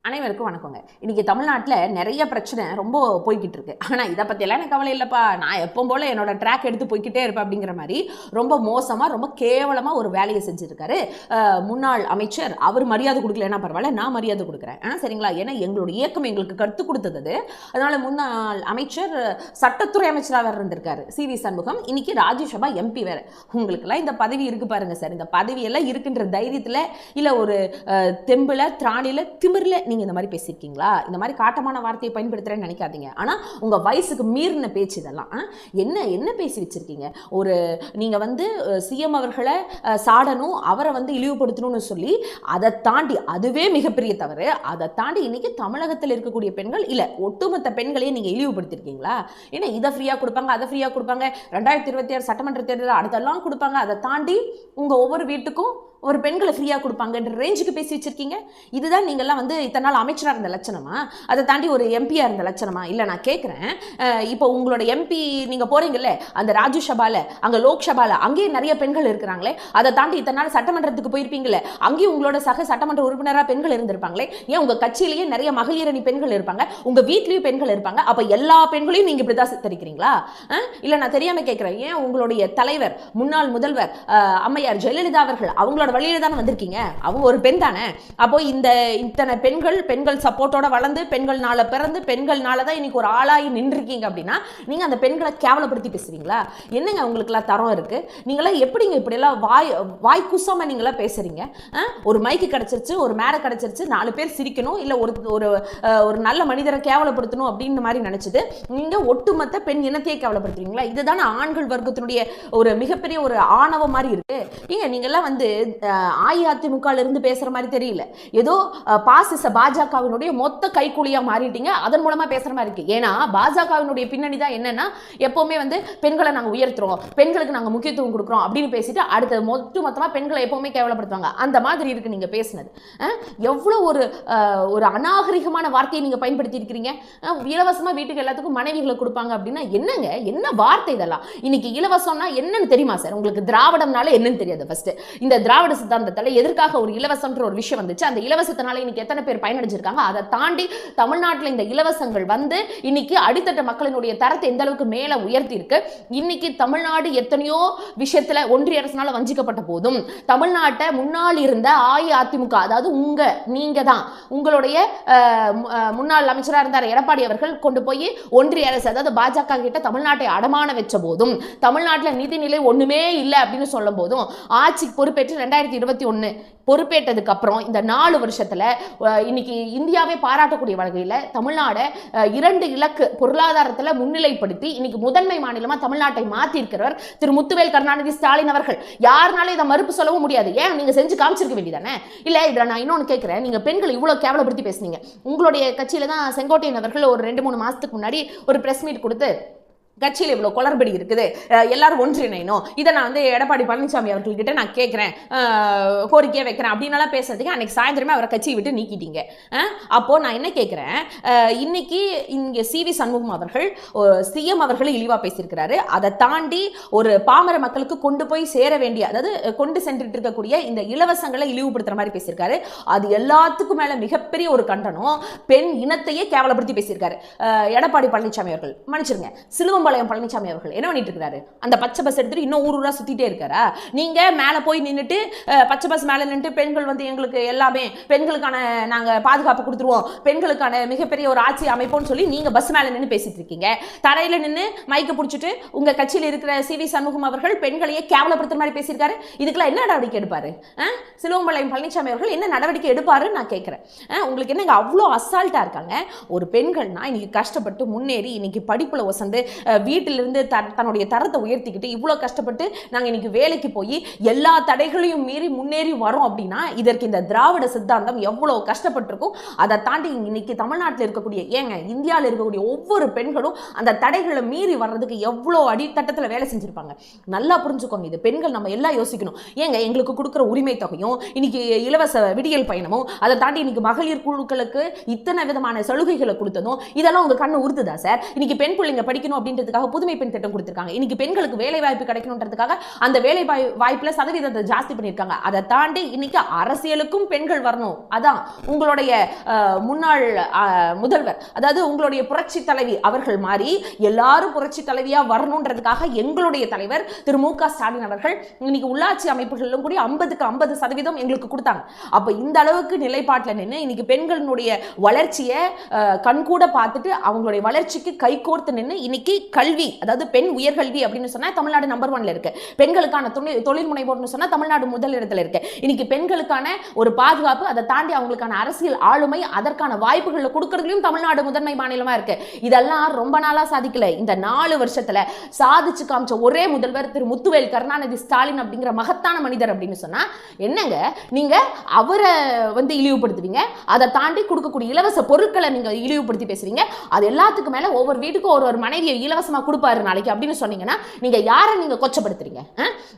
அனைவருக்கும் வணக்கங்க. இன்னைக்கு தமிழ்நாட்டில் நிறைய பிரச்சனை ரொம்ப போய்கிட்டு இருக்கு. ஆனால் இதை பற்றியெல்லாம் எனக்கு கவலை இல்லைப்பா, நான் எப்பவும் போல என்னோட ட்ராக் எடுத்து போய்கிட்டே இருப்பேன் அப்படிங்கிற மாதிரி ரொம்ப மோசமாக ரொம்ப கேவலமாக ஒரு வேலையை செஞ்சுருக்காரு முன்னாள் அமைச்சர். அவர் மரியாதை கொடுக்கலன்னா பரவாயில்ல, நான் மரியாதை கொடுக்குறேன் சரிங்களா. ஏன்னா எங்களுடைய இயக்கம் எங்களுக்கு கற்றுக் கொடுத்தது. அதனால முன்னாள் அமைச்சர் சட்டத்துறை அமைச்சராக வேறு இருந்திருக்காரு சி.வி. சண்முகம். இன்னைக்கு ராஜ்யசபா எம்பி வேறு. உங்களுக்கெல்லாம் இந்த பதவி இருக்கு பாருங்க சார். இந்த பதவியெல்லாம் இருக்குன்ற தைரியத்தில் இல்லை ஒரு தெம்பில் திராணியில் திமிரில் நீங்கள் இந்த மாதிரி பேசியிருக்கீங்களா? இந்த மாதிரி காட்டமான வார்த்தையை பயன்படுத்துகிறேன்னு நினைக்காதீங்க. ஆனால் உங்கள் வயசுக்கு மீறின பேச்சு இதெல்லாம். என்ன பேசி வச்சுருக்கீங்க? ஒரு நீங்கள் வந்து சிஎம் அவர்களை சாடணும், அவரை வந்து இழிவுபடுத்தணும்னு சொல்லி அதை தாண்டி, அதுவே மிகப்பெரிய தவறு. அதை தாண்டி இன்னைக்கு தமிழகத்தில் இருக்கக்கூடிய பெண்கள் இல்லை ஒட்டுமொத்த பெண்களையும் நீங்கள் இழிவுபடுத்திருக்கீங்களா? ஏன்னா இதை ஃப்ரீயாக கொடுப்பாங்க, அதை ஃப்ரீயாக கொடுப்பாங்க, 2026 சட்டமன்ற தேர்தல் அடுத்தெல்லாம் கொடுப்பாங்க. அதை தாண்டி உங்கள் ஒவ்வொரு வீட்டுக்கும் ஒரு பெண்களை ஃப்ரீயாக கொடுப்பாங்கன்ற ரேஞ்சுக்கு பேசி வச்சிருக்கீங்க. இதுதான் நீங்கள்லாம் வந்து இத்தனை நாள் அமைச்சராக இருந்த லட்சணமா? அதை தாண்டி ஒரு எம்பியாக இருந்த லட்சணமா? இல்லை, நான் கேட்குறேன், இப்போ உங்களோட எம்பி நீங்கள் போகிறீங்கல்ல அந்த ராஜ்யசபாவில், அங்கே லோக்சபாவில், அங்கேயும் நிறைய பெண்கள் இருக்கிறாங்களே. அதை தாண்டி இத்தனை நாள் சட்டமன்றத்துக்கு போயிருப்பீங்களே, அங்கேயும் உங்களோட சக சட்டமன்ற உறுப்பினராக பெண்கள் இருந்திருப்பாங்களே. ஏன் உங்கள் கட்சியிலேயே நிறைய மகளிரணி பெண்கள் இருப்பாங்க, உங்கள் வீட்லேயும் பெண்கள் இருப்பாங்க. அப்போ எல்லா பெண்களையும் நீங்கள் இப்படி தான் சித்தரிக்கிறீங்களா? இல்லை, நான் தெரியாமல் கேட்குறேன். ஏன் உங்களுடைய தலைவர் முன்னாள் முதல்வர் அம்மையார் ஜெயலலிதா அவர்கள் அவங்களோட வழியில தானே வந்திருக்கீங்க, அவங்க ஒரு பெண் தானே. அப்போ இத்தனை பெண்கள் சப்போர்ட்டோட வளர்ந்து, பெண்கள்னால பிறந்து, பெண்கள்னால தான் இன்னைக்கு ஒரு ஆளாகி நின்றுருக்கீங்க அப்படின்னா நீங்க அந்த பெண்களை கேவலப்படுத்தி பேசுறீங்களா? என்னங்க உங்களுக்குலாம் தரம் இருக்கு? நீங்களாம் எப்படிங்க இப்படியெல்லாம் வாய் குசாம நீங்களாம் பேசுறீங்க? ஒரு மைக்கு கிடைச்சிருச்சு, ஒரு மேடை கிடைச்சிருச்சு, 4 பேர் சிரிக்கணும், இல்லை ஒரு நல்ல மனிதரை கேவலப்படுத்தணும் அப்படின்னு மாதிரி நினைச்சது நீங்க ஒட்டுமொத்த பெண் இனத்தையே கேவலப்படுத்துறீங்களா? இதுதானே ஆண்கள் வர்க்கத்தினுடைய ஒரு மிகப்பெரிய ஒரு ஆணவம் மாதிரி இருக்கு. ஏங்க நீங்கெல்லாம் வந்து அஇஅதிமுக இருந்து பேசுற மாதிரி தெரியல. ஏதோ பாசிச பாஜகவினுடைய மொத்த கைக்கூலியா மாறிட்டீங்க. அதன் மூலமா பேசுற மாதிரி இருக்கு. ஏன்னா பாஜகவினுடைய பின்னணி தான் என்னன்னா, எப்பவுமே வந்து பெண்களை நாங்க உயர்த்துறோம், பெண்களுக்கு நாங்க முக்கியத்துவம் கொடுக்குறோம் அப்படின்னு பேசிட்டு அடுத்த மொத்தமா பெண்களை எப்பவுமே கேவலப்படுத்துவாங்க. அந்த மாதிரி இருக்கு நீங்க பேசுனது. எவ்வளவு ஒரு அநாகரிகமான வார்த்தையை நீங்க பயன்படுத்தி இருக்கிறீங்க. இலவசமா வீட்டுக்கு எல்லாத்துக்கும் மனைவிகளை கொடுப்பாங்க அப்படின்னா என்னங்க, என்ன வார்த்தை இதெல்லாம்? இன்னைக்கு இலவசம்னா என்னன்னு தெரியுமா சார் உங்களுக்கு? திராவிடம்னால என்னன்னு தெரியாது. ஃபர்ஸ்ட் இந்த திராவிட சித்தாந்தத்தில் எதற்காக ஒரு இலவசம்ன்ற ஒரு விஷயம் வந்துச்சு, அந்த இலவசத்தினால இன்னைக்கு எத்தனை பேர் பயனடைஞ்சிருக்காங்க. அதை தாண்டி தமிழ்நாட்டில் இந்த இலவசங்கள் வந்து இன்னைக்கு அடித்தட்ட மக்களினுடைய தரத்தை எந்த அளவுக்கு மேல உயர்த்தி இருக்கு. இன்னைக்கு தமிழ்நாடு எத்தனையோ விஷயத்துல ஒன்றிய அரசினால வஞ்சிக்கப்பட்ட போதும் தமிழ்நாட்டை முன்னால் இருந்த அஇஅதிமுக, அதாவது நீங்க தான் உங்களுடைய முன்னாள் அமைச்சராக இருந்தார் எடப்பாடி அவர்கள் கொண்டு போய் ஒன்றிய அரசு, அதாவது பாஜக கிட்ட தமிழ்நாட்டை அடமான வச்ச போதும், தமிழ்நாட்டில் நிதிநிலை ஒண்ணுமே இல்லை அப்படின்னு சொல்லும் போதும், ஆட்சி பொறுப்பேற்று 2021 பொறுப்பேற்றதுக்கு அப்புறம் இந்த 4 வருஷத்துல இன்னைக்கு இந்தியாவை பாராட்டக்கூடிய வகையில் தமிழ்நாடு 2 இலக்கு பொருளாதாரத்தில் முன்னிலைப்படுத்தி இன்னைக்கு முதன்மை மாநிலமா தமிழ்நாட்டை மாற்றி இருக்கிறவர் திரு முத்துவேல் கருணாநிதி ஸ்டாலின் அவர்கள். யாருனாலும் இதை மறுப்பு சொல்லவும் முடியாது. ஏன் நீங்க செஞ்சு காமிச்சிருக்க வேண்டியதானே? இல்ல இதுல நான் இன்னொன்னு கேட்கிறேன், நீங்க பெண்கள் இவ்வளவு கேவலப்படுத்தி பேசுனீங்க. உங்களுடைய கட்சியில தான் செங்கோட்டையன் அவர்கள் ஒரு 2-3 மாசத்துக்கு முன்னாடி ஒரு பிரஸ் மீட் கொடுத்து கட்சியில் இவ்வளோ குளறுபடி இருக்குது, எல்லாரும் ஒன்றிணையணும், இதை நான் வந்து எடப்பாடி பழனிசாமி அவர்கள்கிட்ட நான் கேட்குறேன், கோரிக்கையை வைக்கிறேன் அப்படின்னாலாம் பேசுறதுக்கு அன்னைக்கு சாயந்தரமே அவரை கட்சியை விட்டு நீக்கிட்டீங்க. அப்போ நான் என்ன கேட்குறேன், இன்னைக்கு இங்கே சி.வி. சண்முகம் அவர்கள் சிஎம் அவர்களும் இழிவாக பேசியிருக்கிறாரு. அதை தாண்டி ஒரு பாமர மக்களுக்கு கொண்டு போய் சேர வேண்டிய, அதாவது கொண்டு சென்றுட்டு இருக்கக்கூடிய இந்த இலவசங்களை இழிவுபடுத்துற மாதிரி பேசியிருக்காரு. அது எல்லாத்துக்கும் மேல மிகப்பெரிய ஒரு கண்டனம். பெண் இனத்தையே கேவலப்படுத்தி பேசியிருக்காரு எடப்பாடி பழனிசாமி அவர்கள். மன்னிச்சிருங்க, சிலுவம்பாளையம் பழனிசாமி அவர்கள் என்ன பண்ணிட்டு இருக்காரு? அந்த பச்சை பஸ் எடுத்துட்டு இன்னும் ஊரூரா சுத்திட்டே இருக்காரா? நீங்க மேல போய் நின்றுட்டு பச்சை பஸ் மேல நின்று பெண்கள் வந்து எங்களுக்கு எல்லாமே பெண்களுக்கான நாங்க பாதுகாப்பு கொடுத்துருவோம், பெண்களுக்கான மிகப்பெரிய ஒரு ஆட்சி அமைப்போம்னு சொல்லி நீங்க பஸ் மேல நின்று பேசிட்டு இருக்கீங்க. தரையில நின்று மைக்க பிடிச்சிட்டு உங்க கட்சியில் இருக்கிற சி.வி. சண்முகம் அவர்கள் பெண்களையே கேவலப்படுத்துற மாதிரி பேசியிருக்காரு. இதுக்கெல்லாம் என்ன நடவடிக்கை எடுப்பாரு? சிலுவம்பாளையம் பழனிசாமி அவர்கள் என்ன நடவடிக்கை எடுப்பாருன்னு நான் கேட்கிறேன். உங்களுக்கு என்ன அவ்வளோ அசால்ட்டா இருக்காங்க? ஒரு பெண்கள்னா இன்னைக்கு கஷ்டப்பட்டு முன்னேறி இன்னைக்கு படிப்புல வசந்து வீட்டிலிருந்து தன்னுடைய தரத்தை உயர்த்திக்கிட்டு இவ்வளோ கஷ்டப்பட்டு நாங்கள் இன்னைக்கு வேலைக்கு போய் எல்லா தடைகளையும் மீறி முன்னேறி வரோம் அப்படின்னா இதற்கு இந்த திராவிட சித்தாந்தம் எவ்வளோ கஷ்டப்பட்டிருக்கும். அதை தாண்டி இன்னைக்கு தமிழ்நாட்டில் இருக்கக்கூடிய, ஏங்க இந்தியாவில் இருக்கக்கூடிய ஒவ்வொரு பெண்களும் அந்த தடைகளை மீறி வர்றதுக்கு எவ்வளோ அடித்தட்டத்தில் வேலை செஞ்சிருப்பாங்க. நல்லா புரிஞ்சுக்கோங்க, இது பெண்கள் நம்ம எல்லாம் யோசிக்கணும். ஏங்க எங்களுக்கு கொடுக்குற உரிமை தொகையும் இன்னைக்கு இலவச விடியல் பயணமும், அதை தாண்டி இன்னைக்கு மகளிர் குழுக்களுக்கு இத்தனை விதமான சலுகைகளை கொடுத்ததும் இதெல்லாம் உங்க கண்ணு உறுத்துதா சார்? இன்னைக்கு பெண் பிள்ளைங்க படிக்கணும் அப்படின்றது சதவீதத்துக்காக புதுமை பெண் திட்டம் கொடுத்திருக்காங்க. இன்னைக்கு பெண்களுக்கு வேலை வாய்ப்பு கிடைக்கணும்ன்றதுக்காக அந்த வேலை வாய்ப்புல சதவீதத்தை ஜாஸ்தி பண்ணியிருக்காங்க. அதை தாண்டி இன்னைக்கு அரசியலுக்கும் பெண்கள் வரணும். அதான் உங்களுடைய முன்னாள் முதல்வர், அதாவது உங்களுடைய புரட்சி தலைவி அவர்கள் மாறி எல்லாரும் புரட்சி தலைவியா வரணும்ன்றதுக்காக எங்களுடைய தலைவர் திரு மு.க. ஸ்டாலின் அவர்கள் இன்னைக்கு உள்ளாட்சி அமைப்புகளிலும் கூட 50க்கு 50% எங்களுக்கு கொடுத்தாங்க. அப்ப இந்த அளவுக்கு நிலைப்பாட்டில் நின்று இன்னைக்கு பெண்களுடைய வளர்ச்சியை கண்கூட பார்த்துட்டு அவங்களுடைய வளர்ச்சிக்கு கைகோர்த்து நின்று இன்னைக்கு கல்வி, அதாவது பெண் உயர்கல்வி அப்படின்னு சொன்னா தமிழ்நாடு நம்பர் 1ல இருக்கு. பெண்களுக்கான தொழில் முனைவோர்னு சொன்னா தமிழ்நாடு முதல் இடத்துல இருக்கு. இன்னைக்கு பெண்களுக்கான ஒரு பாதுகாப்பு, அதை தாண்டி அவங்களுக்கான அரசியல் ஆளுமை, அதற்கான வாய்ப்புகளை கொடுக்கறதுலயும் தமிழ்நாடு முதன்மை மாநிலமா இருக்கு. இதெல்லாம் ரொம்ப நாளா சாதிக்கல. இந்த 4 வருஷத்துல சாதிச்சு காமிச்ச ஒரே முதல்வர் திரு முத்துவேல் கருணாநிதி ஸ்டாலின் அப்படிங்கிற மகத்தான மனிதர் அப்படின்னு சொன்னா என்னங்க, நீங்க அவரை இழிவுபடுத்துவீங்க, அதை தாண்டி கொடுக்கக்கூடிய இலவச பொருட்களை நீங்க இழிவுபடுத்தி பேசுறீங்க. அது எல்லாத்துக்கும் மேல ஒவ்வொரு வீட்டுக்கும் ஒரு மனைவியை இலவசமா கொடுப்பாரு நாளைக்கு அப்படின்னு சொன்னீங்கன்னா நீங்க யாரை நீங்க கொச்சப்படுத்துறீங்க?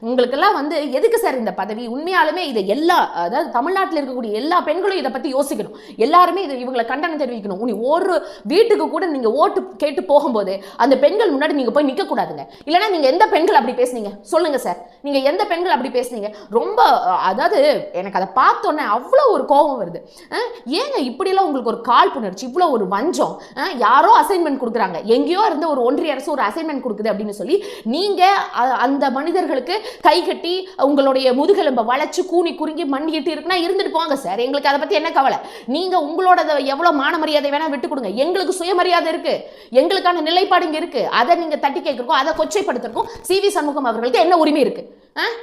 உங்களுக்கெல்லாம் எதுக்கு சார் இந்த பதவி? உண்மையாலுமே இதை அதாவது தமிழ்நாட்டில் இருக்கக்கூடிய எல்லா பெண்களும் இதை பத்தி யோசிக்கணும். எல்லாருமே இவங்களை கண்டனம் தெரிவிக்கணும். ஒரு வீட்டுக்கு கூட நீங்க ஓட்டு கேட்டு போகும்போது அந்த பெண்கள் முன்னாடி நீங்க போய் நிக்க கூடாதுங்க. இல்லைன்னா நீங்க எந்த பெண்கள் அப்படி பேசுனீங்க சொல்லுங்க சார். நீங்க எந்த பெண்கள் அப்படி பேசுனீங்க? ரொம்ப அதாவது எனக்கு அதை பார்த்தோன்னே அவ்வளோ ஒரு கோபம் வருது. ஏங்க இப்படியெல்லாம் உங்களுக்கு ஒரு காழ்ப்புணர்ச்சி, இவ்வளோ ஒரு வஞ்சம்? யாரோ அசைன்மெண்ட் கொடுக்குறாங்க, எங்கேயோ இருந்து ஒரு ஒன்றிய அரசு ஒரு அசைன்மெண்ட் கொடுக்குது அப்படின்னு சொல்லி நீங்க அந்த மனிதர்களுக்கு கை கட்டி உங்களுடைய முதுகெலும்பை வளைச்சு கூனி குறுங்கி மண்டிட்டு இருக்குன்னா இருந்துட்டு போங்க சார். எங்களுக்கு அதை பத்தி என்ன கவலை? நீங்க உங்களோட எவ்வளவு மான மரியாதை வேணா விட்டு கொடுங்க. எங்களுக்கு சுயமரியாதை இருக்கு, எங்களுக்கான நிலைப்பாடு இங்க இருக்கு. அதை நீங்க தட்டி கேட்கிறோம், அதை கொச்சைப்படுத்திருக்கோம். சி.வி. சண்முகம் அவர்களுக்கு என்ன உரிமை இருக்கு?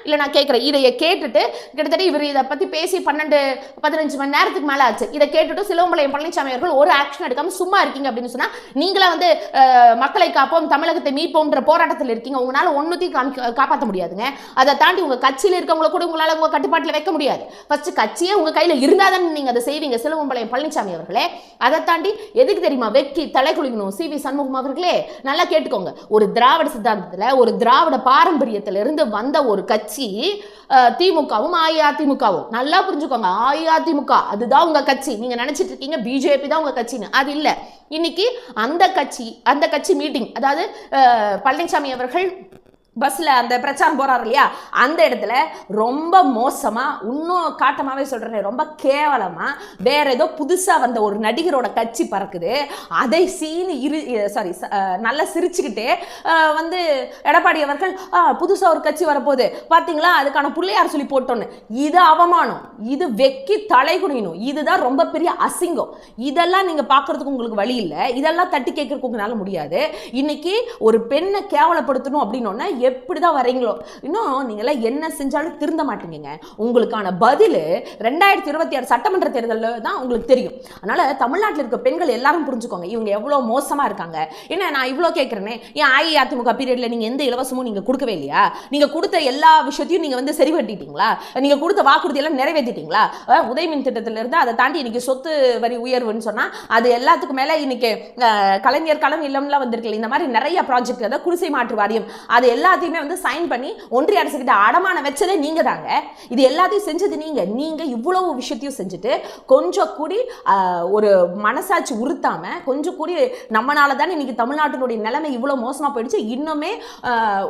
இல்லை நான் கேட்குறேன். இதை கேட்டுட்டு கிட்டத்தட்ட இவர் இதை பற்றி பேசி 12-15 மணி நேரத்துக்கு மேலே ஆச்சு. இதை கேட்டுட்டு சிலுவம்பாளையம் பழனிசாமி அவர்கள் ஒரு ஆக்ஷன் எடுக்காமல் சும்மா இருக்கீங்க அப்படின்னு சொன்னால் நீங்களா மக்களை காப்போம் தமிழகத்தை மீட்போம்ன்ற போராட்டத்தில் இருக்கீங்க. உங்களால் ஒன்றுத்தையும் காப்பாற்ற முடியாதுங்க. அதை தாண்டி உங்கள் கட்சியில் இருக்கவங்கள கூட உங்களால் உங்கள் கட்டுப்பாட்டில் வைக்க முடியாது. ஃபர்ஸ்ட் கட்சியே உங்கள் கையில் இருந்தால் தான் நீங்கள் அதை செய்வீங்க சிலுவம்பாளையம் பழனிசாமி அவர்களே. அதை தாண்டி எதுக்கு தெரியுமா வெக்கி தலை குளிக்கணும்? சி.வி. சண்முகம் அவர்களே நல்லா கேட்டுக்கோங்க. ஒரு திராவிட சித்தாந்தத்தில், ஒரு திராவிட பாரம்பரியத்திலிருந்து வந்த ஒரு கட்சி திமுகவும் அஇஅதிமுகவும், நல்லா புரிஞ்சுக்கோங்க. அஇஅதிமுக அதுதான் உங்க கட்சி. நீங்க நினைச்சிட்டு இருக்கீங்க பிஜேபி தான் உங்க கட்சின்னு. அது இல்ல. இன்னைக்கு அந்த கட்சி மீட்டிங், அதாவது பழனிசாமி அவர்கள் பஸ்ல அந்த பிரச்சாரம் போறாரு இல்லையா, அந்த இடத்துல ரொம்ப மோசமா, இன்னும் காட்டமாவே சொல்றேன், ரொம்ப கேவலமா வேற ஏதோ புதுசா வந்த ஒரு நடிகரோட கட்சி பறக்குது. அதை நல்லா சிரிச்சுக்கிட்டே எடப்பாடி அவர்கள் புதுசா ஒரு கட்சி வரப்போகுது பாத்தீங்களா, அதுக்கான பிள்ளையார் சொல்லி போட்டோன்னு. இது அவமானம், இது வெக்கி தலை குனியணும். இதுதான் ரொம்ப பெரிய அசிங்கம். இதெல்லாம் நீங்க பாக்குறதுக்கு உங்களுக்கு வழி இல்லை, இதெல்லாம் தட்டி கேட்கறதுக்கு உங்களால முடியாது. இன்னைக்கு ஒரு பெண்ணை கேவலப்படுத்தணும் அப்படின்னு எப்படிதான் வரீங்களோ, இன்னும் நீங்கள என்ன செஞ்சாலும் திருந்த மாட்டீங்க. உங்களுக்கான பதில் 2026 சட்டமன்ற தேர்தலில் தான் உங்களுக்கு தெரியும். அதனால தமிழ்நாட்டில் இருக்க பெண்கள் எல்லாரும் புரிஞ்சுக்கோங்க, இவங்க எவ்வளவு மோசமா இருக்காங்க. என்ன நான் இவ்வளோ கேட்கிறேனே, ஏன் அஇஅதிமுக பீரியட்ல நீங்க எந்த இலவசமும் நீங்க கொடுக்கவே இல்லையா? நீங்க கொடுத்த எல்லா விஷயத்தையும் நீங்க சரி கட்டிட்டீங்களா? நீங்க கொடுத்த வாக்குறுதி எல்லாம் நிறைவேற்றிட்டீங்களா? உதயமின் திட்டத்தில இருந்து அதை தாண்டி இன்னைக்கு சொத்து வரி உயர்வுன்னு சொன்னா அது எல்லாத்துக்கும் மேல இன்னைக்கு கலைஞர் களம் இல்லம்லாம் வந்திருக்கு. இந்த மாதிரி நிறைய ப்ராஜெக்ட், அதாவது குடிசை மாற்று வாரியம், அது எல்லாத்தையுமே சைன் பண்ணி ஒன்றிய அரசு கிட்ட அடமான வச்சதே நீங்க தாங்க. இது எல்லாத்தையும் செஞ்சது நீங்க இவ்வளவு விஷயத்தையும் செஞ்சுட்டு கொஞ்சம் கூடி ஒரு மனசாட்சி உறுத்தாம, கொஞ்சம் கூடி நம்மனால தானே இன்னைக்கு தமிழ்நாட்டினுடைய நிலைமை இவ்வளவு மோசமா போயிடுச்சு, இன்னுமே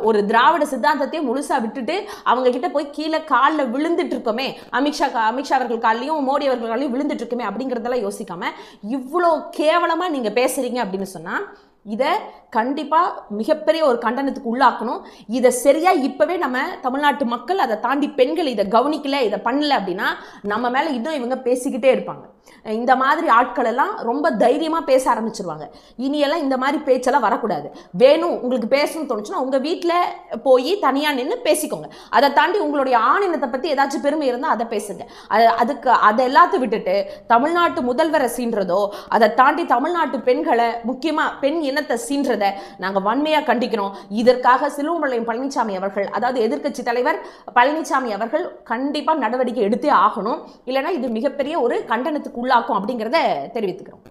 ஒரு திராவிட சித்தாந்தத்தையும் முழுசா விட்டுட்டு அவங்க கிட்ட போய் கீழே காலில் விழுந்துட்டு இருக்கோமே, அமித்ஷா அவர்கள் காலையும் மோடி அவர்கள் காலையும் விழுந்துட்டு இருக்கோமே அப்படிங்கறதெல்லாம் யோசிக்காம இவ்வளோ கேவலமா நீங்க பேசுறீங்க அப்படின்னு சொன்னா இதை கண்டிப்பா மிகப்பெரிய ஒரு கண்டனத்துக்கு உள்ளாக்கணும். இதை சரியா இப்பவே நம்ம தமிழ்நாட்டு மக்கள், அதை தாண்டி பெண்கள் இதை கவனிக்கல, இதை பண்ணல அப்படின்னா நம்ம மேல இன்னும் இவங்க பேசிக்கிட்டே இருப்பாங்க. இந்த மாதிரி ஆட்கள் எல்லாம் ரொம்ப தைரியமா பேச ஆரம்பிச்சிருவாங்க. இனியெல்லாம் இந்த மாதிரி பேச்செல்லாம் வரக்கூடாது. வேணும் உங்களுக்கு பேசணும்னு தோணுச்சுன்னா உங்க வீட்டில் போய் தனியா நின்று பேசிக்கோங்க. அதை தாண்டி உங்களுடைய ஆணினத்தை பத்தி ஏதாச்சும் பெருமை இருந்தால் அதை பேசுங்க. அதை எல்லாத்தையும் விட்டுட்டு தமிழ்நாட்டு முதல்வரை சீன்றதோ, அதை தாண்டி தமிழ்நாட்டு பெண்களை, முக்கியமா பெண் இனத்தை சீன்றதை நாங்க வன்மையா கண்டிக்கிறோம். இதற்காக சிலுவம்பாளையம் பழனிசாமி அவர்கள், அதாவது எதிர்க்கட்சி தலைவர் பழனிசாமி அவர்கள் கண்டிப்பா நடவடிக்கை எடுத்தே ஆகணும். இல்லைன்னா இது மிகப்பெரிய ஒரு கண்டனத்துக்கு உள்ளாக்கும் அப்படிங்கிறத தெரிவித்துக்கிறோம்.